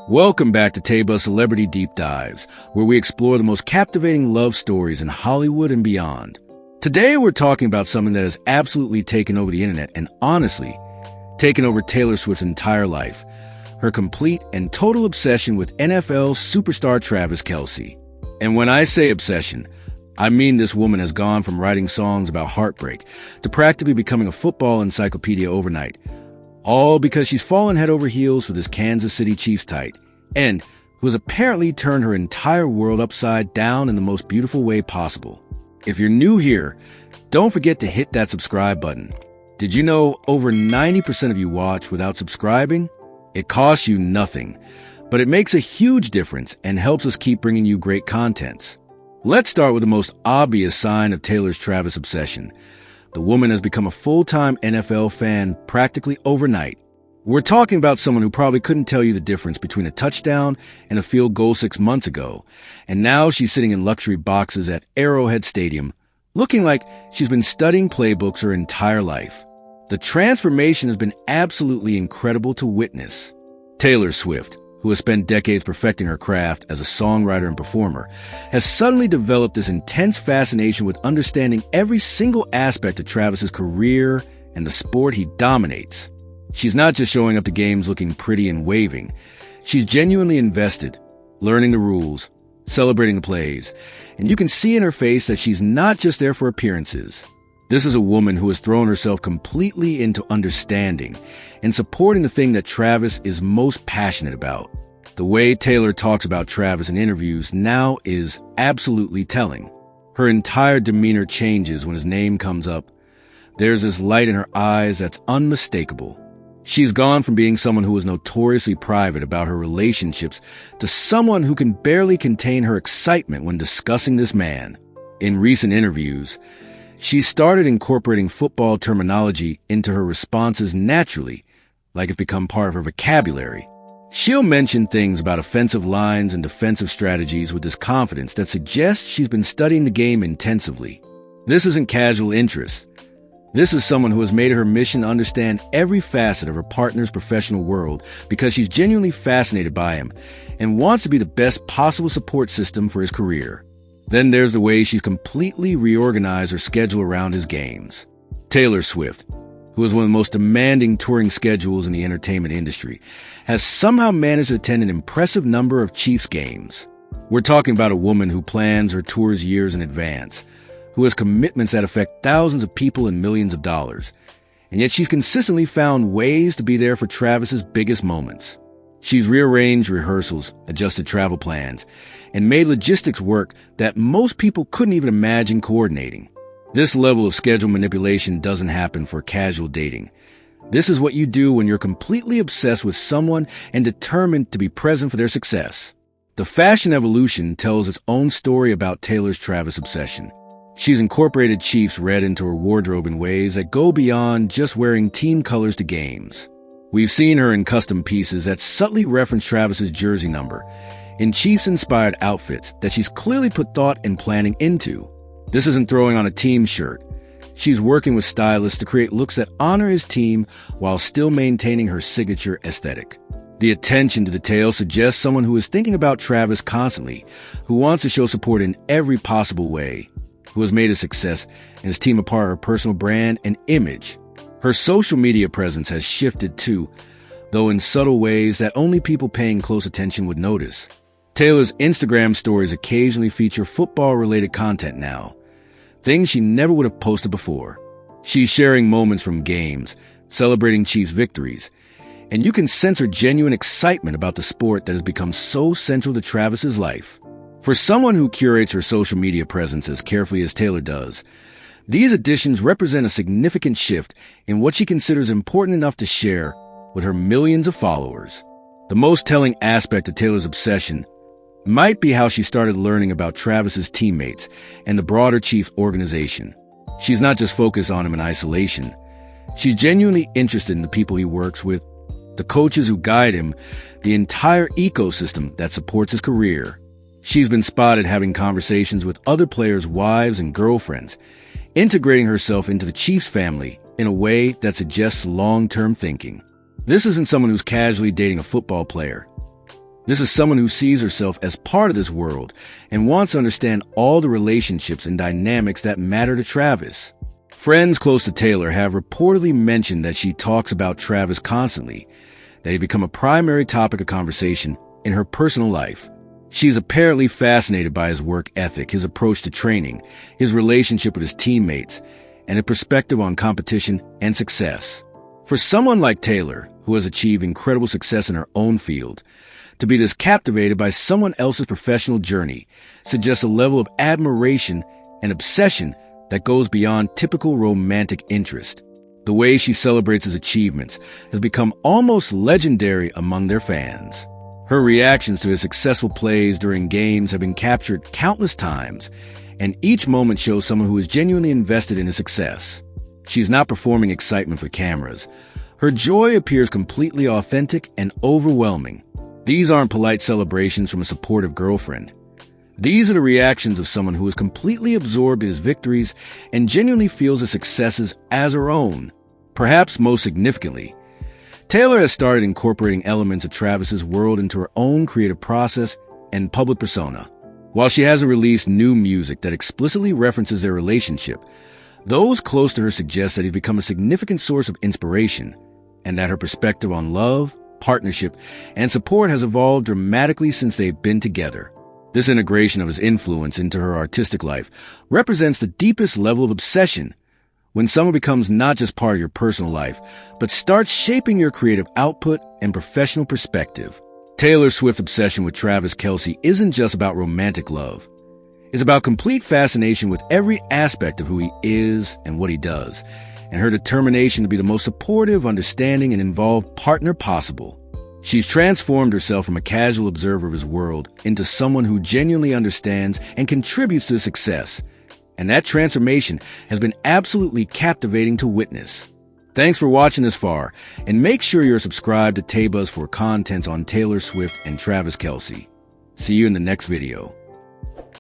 Welcome back to Taba Celebrity Deep Dives, where we explore the most captivating love stories in Hollywood and beyond. Today we're talking about something that has absolutely taken over the internet and honestly, taken over Taylor Swift's entire life. Her complete and total obsession with NFL superstar Travis Kelce. And when I say obsession, I mean this woman has gone from writing songs about heartbreak to practically becoming a football encyclopedia overnight. All because she's fallen head over heels for this Kansas City Chiefs tight, and who has apparently turned her entire world upside down in the most beautiful way possible. If you're new here, don't forget to hit that subscribe button. Did you know over 90% of you watch without subscribing? It costs you nothing, but it makes a huge difference and helps us keep bringing you great contents. Let's start with the most obvious sign of Taylor's Travis obsession. The woman has become a full-time NFL fan practically overnight. We're talking about someone who probably couldn't tell you the difference between a touchdown and a field goal 6 months ago, and now she's sitting in luxury boxes at Arrowhead Stadium, looking like she's been studying playbooks her entire life. The transformation has been absolutely incredible to witness. Taylor Swift, who has spent decades perfecting her craft as a songwriter and performer, has suddenly developed this intense fascination with understanding every single aspect of Travis's career and the sport he dominates. She's not just showing up to games looking pretty and waving. She's genuinely invested, learning the rules, celebrating the plays, and you can see in her face that she's not just there for appearances. This is a woman who has thrown herself completely into understanding and supporting the thing that Travis is most passionate about. The way Taylor talks about Travis in interviews now is absolutely telling. Her entire demeanor changes when his name comes up. There's this light in her eyes that's unmistakable. She's gone from being someone who was notoriously private about her relationships to someone who can barely contain her excitement when discussing this man. In recent interviews, she started incorporating football terminology into her responses naturally, like it's become part of her vocabulary. She'll mention things about offensive lines and defensive strategies with this confidence that suggests she's been studying the game intensively. This isn't casual interest. This is someone who has made it her mission to understand every facet of her partner's professional world because she's genuinely fascinated by him and wants to be the best possible support system for his career. Then there's the way she's completely reorganized her schedule around his games. Taylor Swift, who has one of the most demanding touring schedules in the entertainment industry, has somehow managed to attend an impressive number of Chiefs games. We're talking about a woman who plans her tours years in advance, who has commitments that affect thousands of people and millions of dollars, and yet she's consistently found ways to be there for Travis's biggest moments. She's rearranged rehearsals, adjusted travel plans, and made logistics work that most people couldn't even imagine coordinating. This level of schedule manipulation doesn't happen for casual dating. This is what you do when you're completely obsessed with someone and determined to be present for their success. The fashion evolution tells its own story about Taylor's Travis obsession. She's incorporated Chiefs red into her wardrobe in ways that go beyond just wearing team colors to games. We've seen her in custom pieces that subtly reference Travis's jersey number, in Chiefs-inspired outfits that she's clearly put thought and planning into. This isn't throwing on a team shirt. She's working with stylists to create looks that honor his team while still maintaining her signature aesthetic. The attention to detail suggests someone who is thinking about Travis constantly, who wants to show support in every possible way, who has made his success and his team a part of her personal brand and image. Her social media presence has shifted too, though in subtle ways that only people paying close attention would notice. Taylor's Instagram stories occasionally feature football-related content now, things she never would have posted before. She's sharing moments from games, celebrating Chiefs' victories, and you can sense her genuine excitement about the sport that has become so central to Travis's life. For someone who curates her social media presence as carefully as Taylor does, these additions represent a significant shift in what she considers important enough to share with her millions of followers. The most telling aspect of Taylor's obsession might be how she started learning about Travis's teammates and the broader Chiefs organization. She's not just focused on him in isolation. She's genuinely interested in the people he works with, the coaches who guide him, the entire ecosystem that supports his career. She's been spotted having conversations with other players' wives and girlfriends, integrating herself into the Chiefs family in a way that suggests long-term thinking. This isn't someone who's casually dating a football player. This is someone who sees herself as part of this world and wants to understand all the relationships and dynamics that matter to Travis. Friends close to Taylor have reportedly mentioned that she talks about Travis constantly, that he become a primary topic of conversation in her personal life. She is apparently fascinated by his work ethic, his approach to training, his relationship with his teammates, and a perspective on competition and success. For someone like Taylor, who has achieved incredible success in her own field, to be this captivated by someone else's professional journey suggests a level of admiration and obsession that goes beyond typical romantic interest. The way she celebrates his achievements has become almost legendary among their fans. Her reactions to his successful plays during games have been captured countless times, and each moment shows someone who is genuinely invested in his success. She's not performing excitement for cameras. Her joy appears completely authentic and overwhelming. These aren't polite celebrations from a supportive girlfriend. These are the reactions of someone who is completely absorbed in his victories and genuinely feels his successes as her own. Perhaps most significantly, Taylor has started incorporating elements of Travis's world into her own creative process and public persona. While she hasn't released new music that explicitly references their relationship, those close to her suggest that he's become a significant source of inspiration, and that her perspective on love, partnership, and support has evolved dramatically since they've been together. This integration of his influence into her artistic life represents the deepest level of obsession, when someone becomes not just part of your personal life, but starts shaping your creative output and professional perspective. Taylor Swift's obsession with Travis Kelce isn't just about romantic love. It's about complete fascination with every aspect of who he is and what he does, and her determination to be the most supportive, understanding, and involved partner possible. She's transformed herself from a casual observer of his world into someone who genuinely understands and contributes to his success. And that transformation has been absolutely captivating to witness. Thanks for watching this far, and make sure you're subscribed to Taybuzz for contents on Taylor Swift and Travis Kelce. See you in the next video.